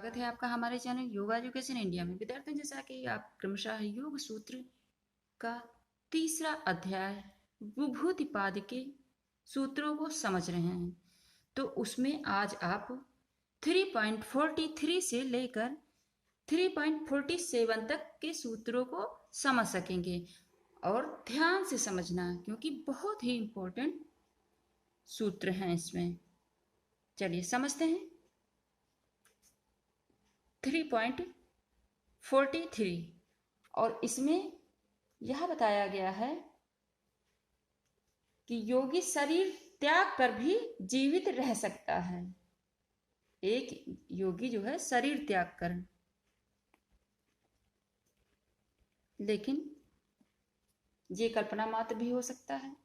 स्वागत है आपका हमारे चैनल योगा एजुकेशन इंडिया में। विद्यार्थियों, जैसा कि आप क्रमशः योग सूत्र का तीसरा अध्याय विभूतिपाद के सूत्रों को समझ रहे हैं, तो उसमें आज आप 3.43 से लेकर 3.47 तक के सूत्रों को समझ सकेंगे। और ध्यान से समझना, क्योंकि बहुत ही इंपॉर्टेंट सूत्र हैं इसमें। चलिए समझते हैं। 3.43 और इसमें यह बताया गया है कि योगी शरीर त्याग कर भी जीवित रह सकता है। एक योगी जो है शरीर त्याग कर, लेकिन ये कल्पना मात्र भी हो सकता है।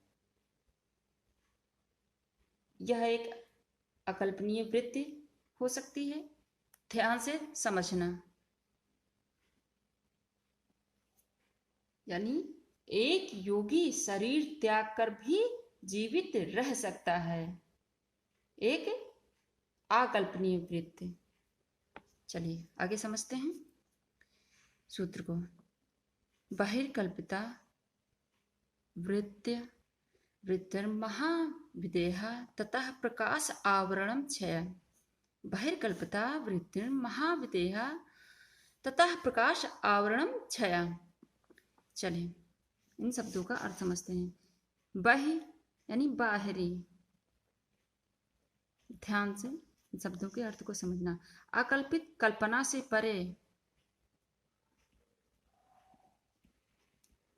यह एक अकल्पनीय वृत्ति हो सकती है। ध्यान से समझना, यानी एक योगी शरीर त्याग कर भी जीवित रह सकता है, एक अकल्पनीय वृत्ति। चलिए आगे समझते हैं सूत्र को। बहिर्कल्पिता वृत्त्य वृत्तिर्महाविदेहा ततः प्रकाश आवरणम क्षय। बहिर्कल्पिता वृत्तिर्महाविदेहा ततः प्रकाश आवरणम क्षय। चलिए इन शब्दों का अर्थ समझते हैं। बहि यानी बाहरी, ध्यान से शब्दों के अर्थ को समझना। अकल्पित, कल्पना से परे,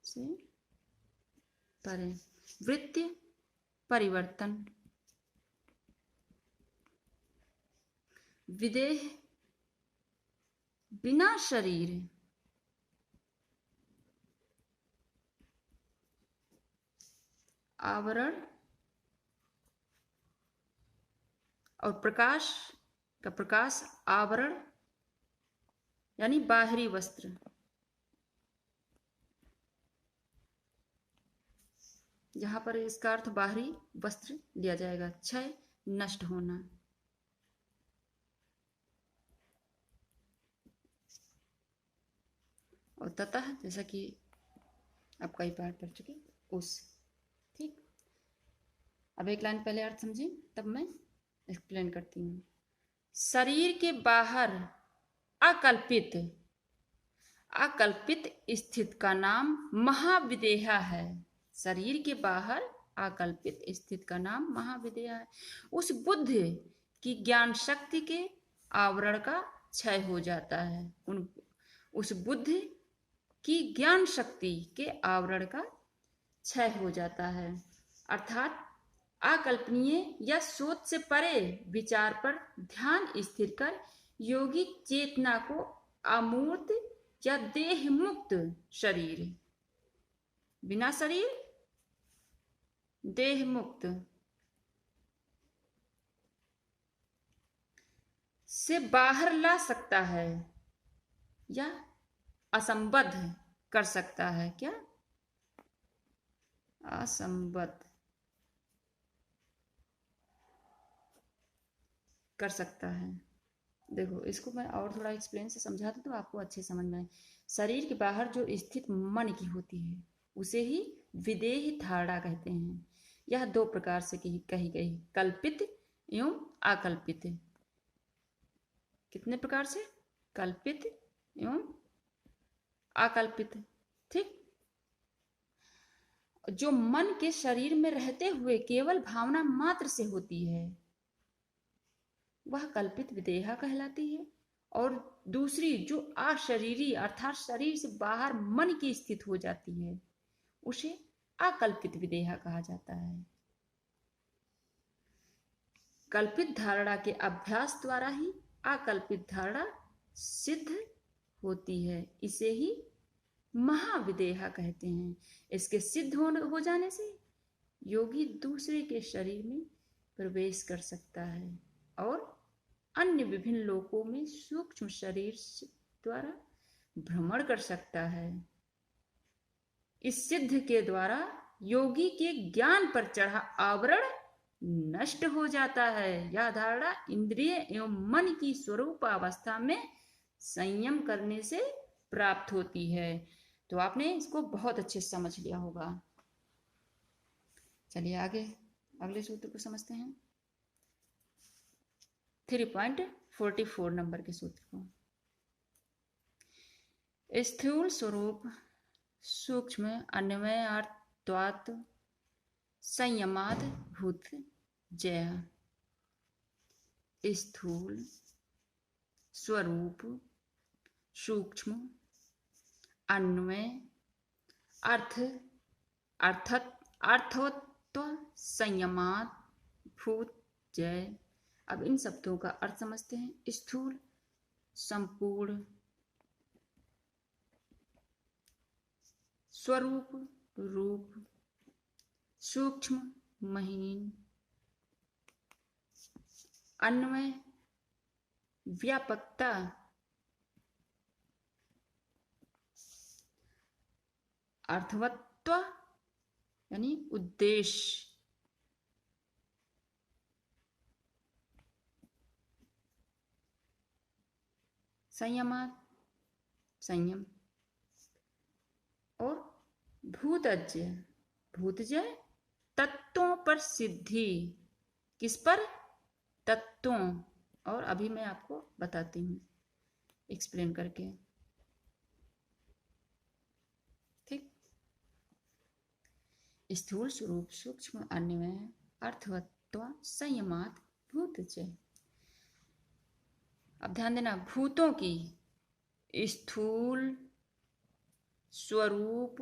से परे। वृत्ति, परिवर्तन। विदेह, बिना शरीर। आवरण और प्रकाश का प्रकाश, आवरण यानी बाहरी वस्त्र। जहां पर इसका अर्थ बाहरी वस्त्र लिया जाएगा। क्षय, नष्ट होना। और ततः, जैसा कि आप कई बार पढ़ चुके, उस। ठीक, अब एक लाइन पहले अर्थ समझिए, तब मैं एक्सप्लेन करती हूँ। शरीर के बाहर अकल्पित, अकल्पित स्थित का नाम महाविदेहा है। शरीर के बाहर अकल्पित स्थित का नाम महाविदेहा है। उस बुद्ध की ज्ञान शक्ति के आवरण का क्षय हो जाता है। उस बुद्ध की ज्ञान शक्ति के आवरण का क्षय हो जाता है, अर्थात अकल्पनीय या सोच से परे विचार पर ध्यान स्थिर कर योगी चेतना को अमूर्त या देह मुक्त शरीर, बिना शरीर, देह मुक्त से बाहर ला सकता है या असंबद्ध कर सकता है। क्या? असंबद्ध कर सकता है। देखो, इसको मैं और थोड़ा एक्सप्लेन से समझा दूं तो आपको अच्छे समझ में आए। शरीर के बाहर जो स्थित मन की होती है उसे ही विदेही धारणा कहते हैं। यह दो प्रकार से कही गई, कल्पित एवं अकल्पित। कितने प्रकार से? कल्पित एवं अकल्पित। ठीक, जो मन के शरीर में रहते हुए केवल भावना मात्र से होती है वह कल्पित विदेहा कहलाती है। और दूसरी जो अशरीरी अर्थात शरीर से बाहर मन की स्थित हो जाती है उसे अकल्पित विदेहा कहा जाता है। कल्पित धारणा के अभ्यास द्वारा ही अकल्पित धारणा सिद्ध होती है, इसे ही महाविदेहा कहते हैं। इसके सिद्ध हो जाने से योगी दूसरे के शरीर में प्रवेश कर सकता है और अन्य विभिन्न लोकों में सूक्ष्म शरीर द्वारा भ्रमण कर सकता है। इस सिद्ध के द्वारा योगी के ज्ञान पर चढ़ा आवरण नष्ट हो जाता है। यह धारणा इंद्रिय एवं मन की स्वरूप अवस्था में संयम करने से प्राप्त होती है। तो आपने इसको बहुत अच्छे से समझ लिया होगा। चलिए आगे अगले सूत्र को समझते हैं। 3.44 नंबर के सूत्र को। स्थूल स्वरूप सूक्ष्म अन्वयार्थत्वात् संयमाद भूत जय। स्थूल स्वरूप सूक्ष्म अन्वय अर्थवत्व संयमात भूत जय। अब इन शब्दों का अर्थ समझते हैं। स्थूल संपूर्ण, स्वरूप रूप, सूक्ष्म महीन, अन्वय व्यापकता, अर्थवत्व यानी उद्देश्य, संयमात संयम, और भूतज्य भूतजय तत्वों पर सिद्धि। किस पर? तत्वों। और अभी मैं आपको बताती हूँ एक्सप्लेन करके, ठीक। स्थूल स्वरूप सूक्ष्म अन्वय अर्थवत्व संयमात भूतजय। अब ध्यान देना, भूतों की स्थूल स्वरूप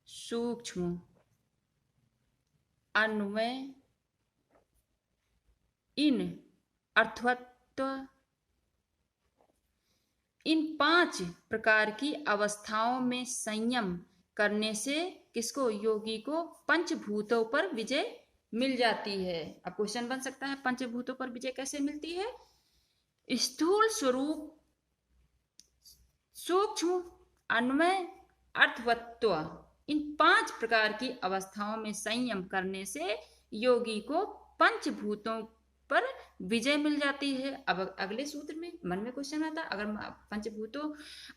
सूक्ष्म अन्वय इन अर्थवत्व, इन 5 प्रकार की अवस्थाओं में संयम करने से किसको? योगी को पंचभूतों पर विजय मिल जाती है। अब क्वेश्चन बन सकता है, पंचभूतों पर विजय कैसे मिलती है? स्थूल स्वरूप सूक्ष्म अन्वय अर्थवत्व, इन 5 प्रकार की अवस्थाओं में संयम करने से योगी को पंचभूतों पर विजय मिल जाती है। अब अगले सूत्र में मन में क्वेश्चन आता, अगर पंचभूतों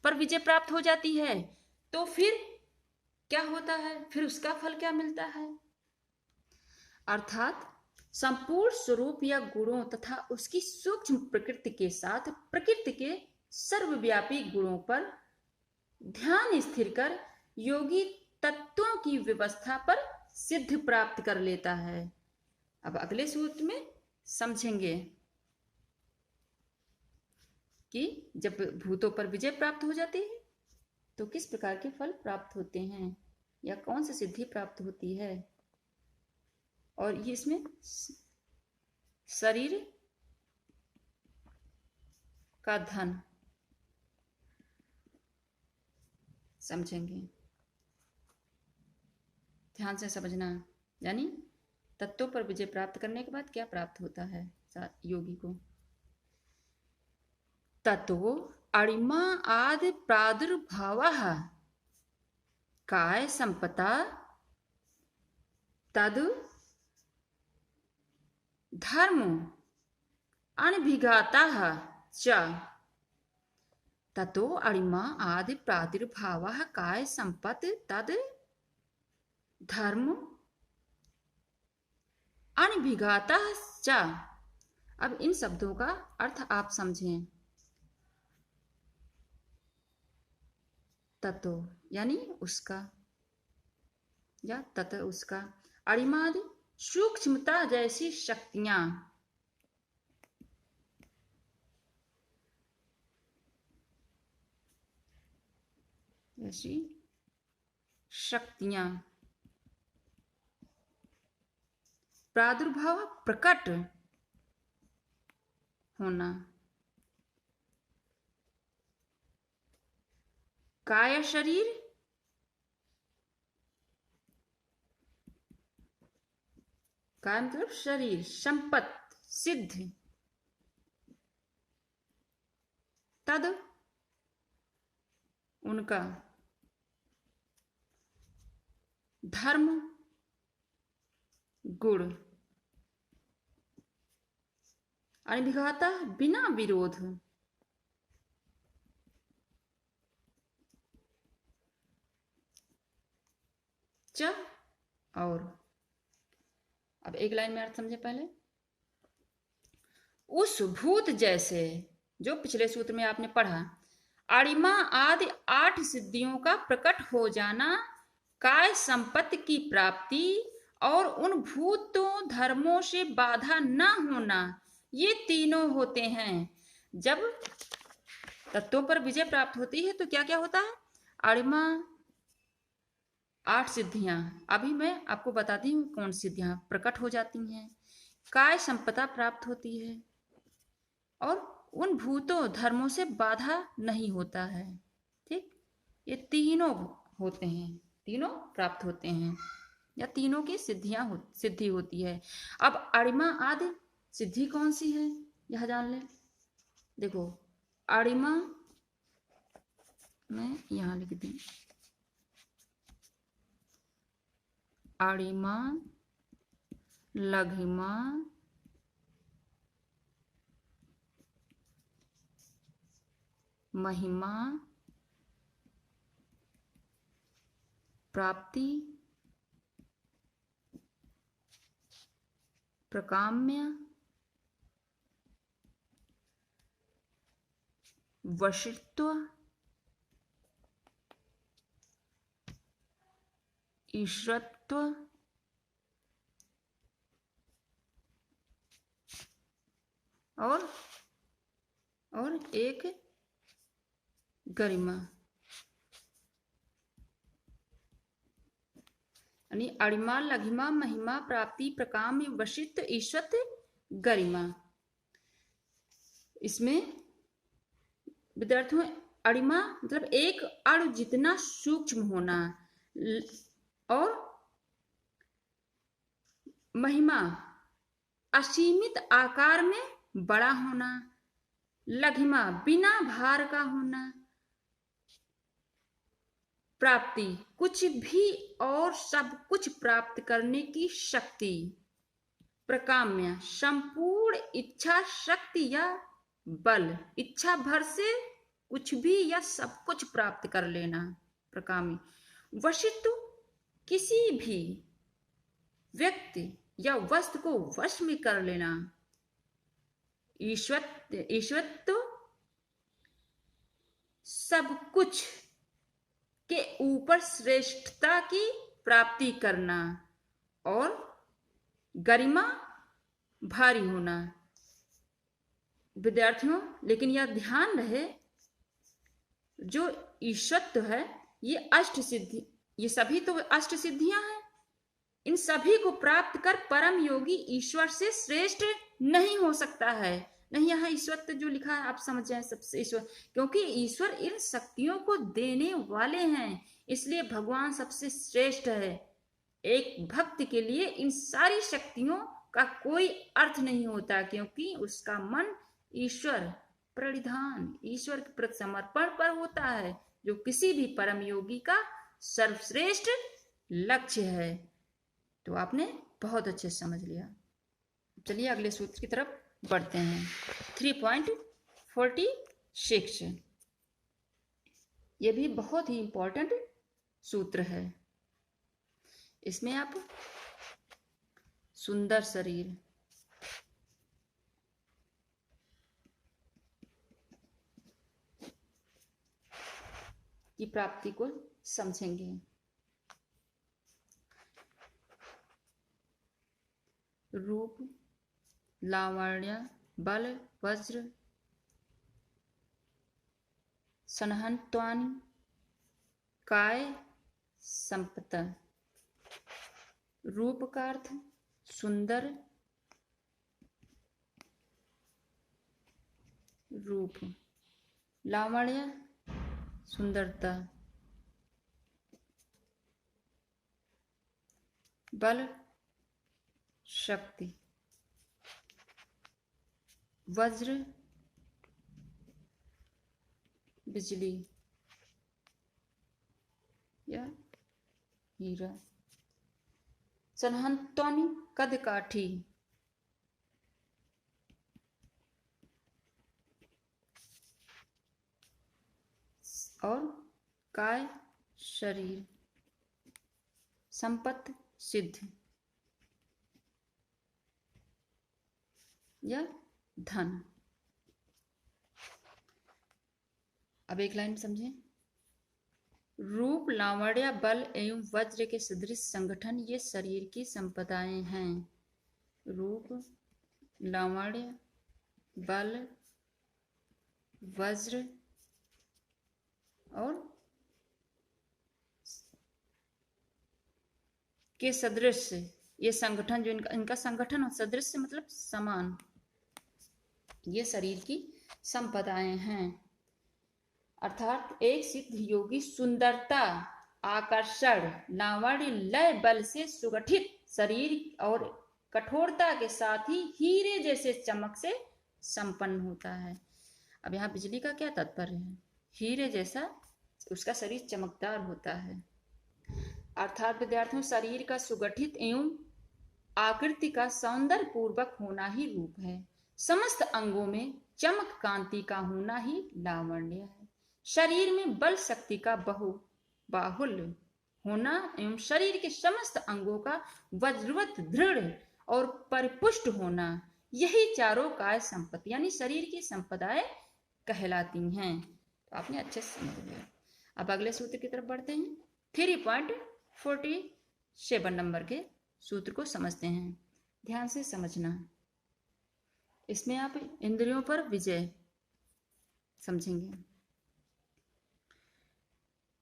पर विजय प्राप्त हो जाती है तो फिर क्या होता है? फिर उसका फल क्या मिलता है? अर्थात संपूर्ण स्वरूप या गुणों तथा उसकी सूक्ष्म प्रकृति के साथ प्रकृति के सर्वव्यापी गुणों पर ध्यान स्थिर कर योगी तत्वों की व्यवस्था पर सिद्ध प्राप्त कर लेता है। अब अगले सूत्र में समझेंगे कि जब भूतों पर विजय प्राप्त हो जाती है तो किस प्रकार के फल प्राप्त होते हैं या कौन सी सिद्धि प्राप्त होती है। और ये इसमें शरीर का धन समझेंगे। ध्यान से समझना, यानी तत्वों पर विजय प्राप्त करने के बाद क्या प्राप्त होता है योगी को। ततो अणिमा आदि प्रादुर्भावः काय संपता तद धर्म अनभिघातः च। ततो अणिमा आदि प्रादुर्भावः काय संपत् तद धर्म अनभिघातः च। अब इन शब्दों का अर्थ आप समझें। ततो यानी उसका या तत उसका, अणिमादि सूक्ष्मता जैसी शक्तियां, जैसी शक्तियां, प्रादुर्भाव प्रकट होना, काय शरीर, काय मतलब शरीर, संपत्ति सिद्ध, तद उनका, धर्म गुण, अनिभिघातः बिना विरोध। च और अब एक लाइन में अर्थ समझे पहले। उस भूत जैसे, जो पिछले सूत्र में आपने पढ़ा, अणिमा आदि 8 सिद्धियों का प्रकट हो जाना, काय संपत्ति की प्राप्ति और उन भूतों धर्मों से बाधा न होना, ये तीनों होते हैं। जब तत्वों पर विजय प्राप्त होती है तो क्या क्या होता है? अणिमा 8 सिद्धियां, अभी मैं आपको बताती हूँ कौन सिद्धियां प्रकट हो जाती हैं। काय संपदा प्राप्त होती है और उन भूतों धर्मों से बाधा नहीं होता है। ठीक, ये तीनों होते हैं, तीनों प्राप्त होते हैं, या तीनों की सिद्धि होती है। अब अणिमा आदि सिद्धि कौन सी है यह जान ले। देखो, अणिमा मैं यहां लिख दी, अणिमा, लघिमा, महिमा, प्राप्ति, प्रकाम्य, वशित्व, ईश्वरत्व और एक गरिमा। यानी अणिमा, लघिमा, महिमा, प्राप्ति, प्रकाम्य, वशित्व, ईश्वरत्व, गरिमा। इसमें विद्यार्थियों, अणिमा मतलब एक अणु जितना सूक्ष्म होना, और महिमा असीमित आकार में बड़ा होना, लघिमा बिना भार का होना, प्राप्ति कुछ भी और सब कुछ प्राप्त करने की शक्ति, प्रकाम्य संपूर्ण इच्छा शक्ति या बल, इच्छा भर से कुछ भी या सब कुछ प्राप्त कर लेना, प्रकाम्य। वशित्व किसी भी व्यक्ति या वस्तु को वश में कर लेना। ईश्वरत्व सब कुछ के ऊपर श्रेष्ठता की प्राप्ति करना, और गरिमा भारी होना। विद्यार्थियों, लेकिन यह ध्यान रहे, जो ईश्वरत्व है ये अष्ट सिद्धि, ये सभी तो अष्ट सिद्धियां हैं। इन सभी को प्राप्त कर परम योगी ईश्वर से श्रेष्ठ नहीं हो सकता है। नहीं, यहाँ ईश्वरत्व जो लिखा है आप समझ जाए, सबसे ईश्वर, क्योंकि ईश्वर इन शक्तियों को देने वाले हैं, इसलिए भगवान सबसे श्रेष्ठ है। एक भक्त के लिए इन सारी शक्तियों का कोई अर्थ नहीं होता, क्योंकि उसका मन ईश्वर प्रणिधान, ईश्वर के प्रति समर्पण पर होता है, जो किसी भी परम योगी का सर्वश्रेष्ठ लक्ष्य है। तो आपने बहुत अच्छे से समझ लिया। चलिए अगले सूत्र की तरफ बढ़ते हैं। 3.46, ये भी बहुत ही इंपॉर्टेंट सूत्र है। इसमें आप सुंदर शरीर की प्राप्ति को समझेंगे। रूप, लावण्य, बल, वज्र, सनहत्वानि, काय संपदा। रूप का अर्थ सुंदर, रूप, लावण्य सुंदरता, बल शक्ति, वज्र बिजली या हीरा, सनहत्वानि कद काठी, और काय शरीर, संपत्ति सिद्ध या धन। अब एक लाइन समझें। रूप, लावण्य, बल एवं वज्र के सदृश संगठन ये शरीर की संपदाएं हैं। रूप, लावण्य, बल, वज्र और के सदृश ये संगठन, जो इनका संगठन, सदृश मतलब समान, ये शरीर की संपदाएं हैं। अर्थात एक सिद्ध योगी सुंदरता, आकर्षण, लावण्य, लय, बल से सुगठित शरीर और कठोरता के साथ ही हीरे जैसे चमक से संपन्न होता है। अब यहाँ बिजली का क्या तात्पर्य है? हीरे जैसा उसका शरीर चमकदार होता है। अर्थात विद्यार्थियों, शरीर का सुगठित एवं आकृति का सौंदर्य पूर्वक होना ही रूप है। समस्त अंगों में चमक कांति का होना ही लावण्य है। शरीर में बल शक्ति का बाहुल्य होना एवं शरीर के समस्त अंगों का वज्रवत दृढ़ और परिपुष्ट होना, यही चारों काय संपत्ति यानी शरीर की संपदाएं कहलाती हैं। तो आपने अच्छे से समझ लिया। अब अगले सूत्र की तरफ बढ़ते हैं। 3.47 नंबर के सूत्र को समझते हैं। ध्यान से समझना। इसमें आप इंद्रियों पर विजय समझेंगे।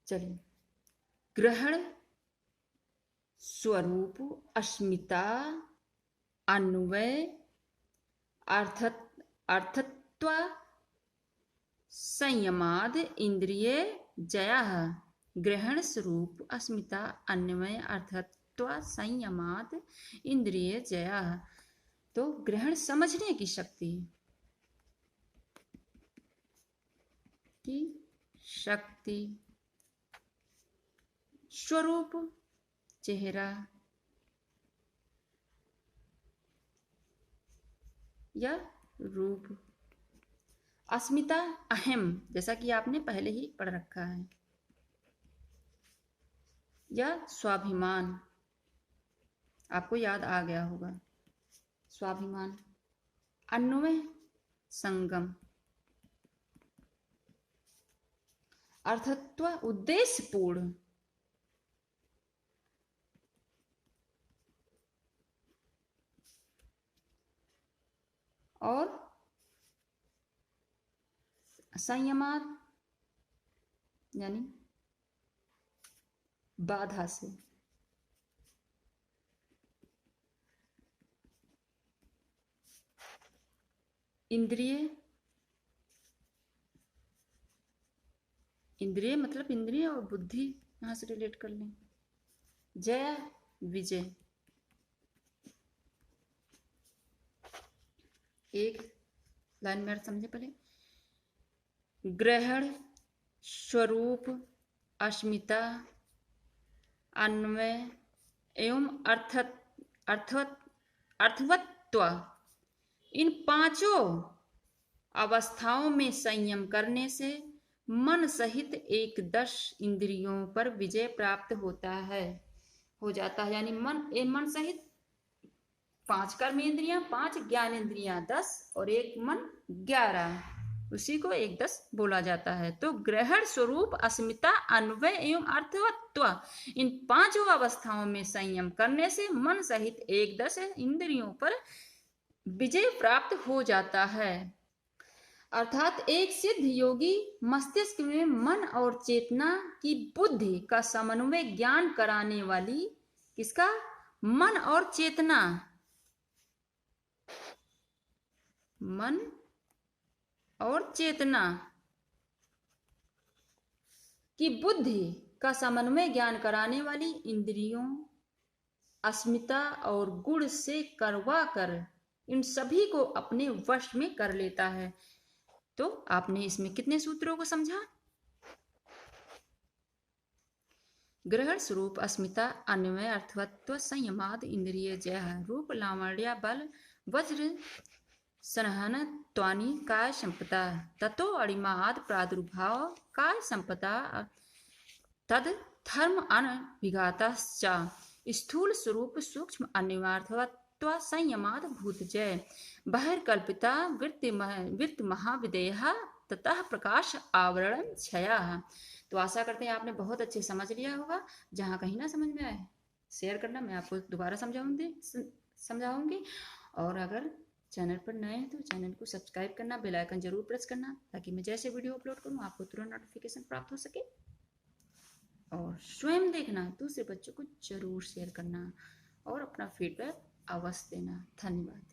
चलिए। ग्रहण, स्वरूप, अस्मिता, अन्वय, अर्थत्व, संयमाद इंद्रिय जयः। ग्रहण, स्वरूप, अस्मिता, अन्वय, अर्थत्व, संयमाद इंद्रिय जयः। तो ग्रहण समझने की शक्ति, स्वरूप चेहरा या रूप, अस्मिता अहम, जैसा कि आपने पहले ही पढ़ रखा है, या स्वाभिमान, आपको याद आ गया होगा, स्वाभिमान। अन्वय संगम, अर्थत्व उद्देश्यपूर्ण, और संयमात यानी बाधा से। इंद्रिय मतलब इंद्रिय और बुद्धि यहां से रिलेट कर लें। जय विजय, एक लाइन में अर्थ समझे पहले। ग्रहण, स्वरूप, अस्मिता, अन्वय एवं अर्थवत्व, इन पांचों अवस्थाओं में संयम करने से मन सहित 11 इंद्रियों पर विजय प्राप्त हो जाता है। यानी मन सहित 5 कर्म इंद्रियां, 5 ज्ञान इंद्रियां 10 और 1 मन 11, उसी को 1-10 बोला जाता है। तो ग्रहण, स्वरूप, अस्मिता, अन्वय एवं अर्थवत्व, इन 5 अवस्थाओं में संयम करने से मन सहित 1-10 इंद्रियों पर विजय प्राप्त हो जाता है। अर्थात एक सिद्ध योगी मस्तिष्क में मन और चेतना की बुद्धि का समन्वय ज्ञान कराने वाली, किसका? मन और चेतना, मन और चेतना की बुद्धि का समन्वय ज्ञान कराने वाली इंद्रियों, अस्मिता और गुण से करवा कर इन सभी को अपने वश में कर लेता है। तो आपने इसमें कितने सूत्रों को समझा? ग्रहण, स्वरूप, अस्मिता, अन्वय, अर्थवत्व, संयमाद इंद्रिय जय, रूप, लावण्य, बल, वज्र सनहन त्वानि काय संपदा ततो अणिमाद प्रादुर्भाव काय संपदा तद धर्म अन विघातश्च स्थूल स्वरूप सूक्ष्म अनिवार्थवत्वा संयमाद भूतजय बहिर्कल्पिता वृत्ति महाविदेह ततः प्रकाश आवरण क्षया। तो आशा करते हैं आपने बहुत अच्छे समझ लिया होगा। जहाँ कहीं ना समझ में आए शेयर करना, मैं आपको दोबारा समझाऊंगी। और अगर चैनल पर नए हैं तो चैनल को सब्सक्राइब करना, बेल आइकन जरूर प्रेस करना, ताकि मैं जैसे वीडियो अपलोड करूँ आपको तुरंत नोटिफिकेशन प्राप्त हो सके। और स्वयं देखना, दूसरे बच्चों को जरूर शेयर करना और अपना फीडबैक अवश्य देना। धन्यवाद।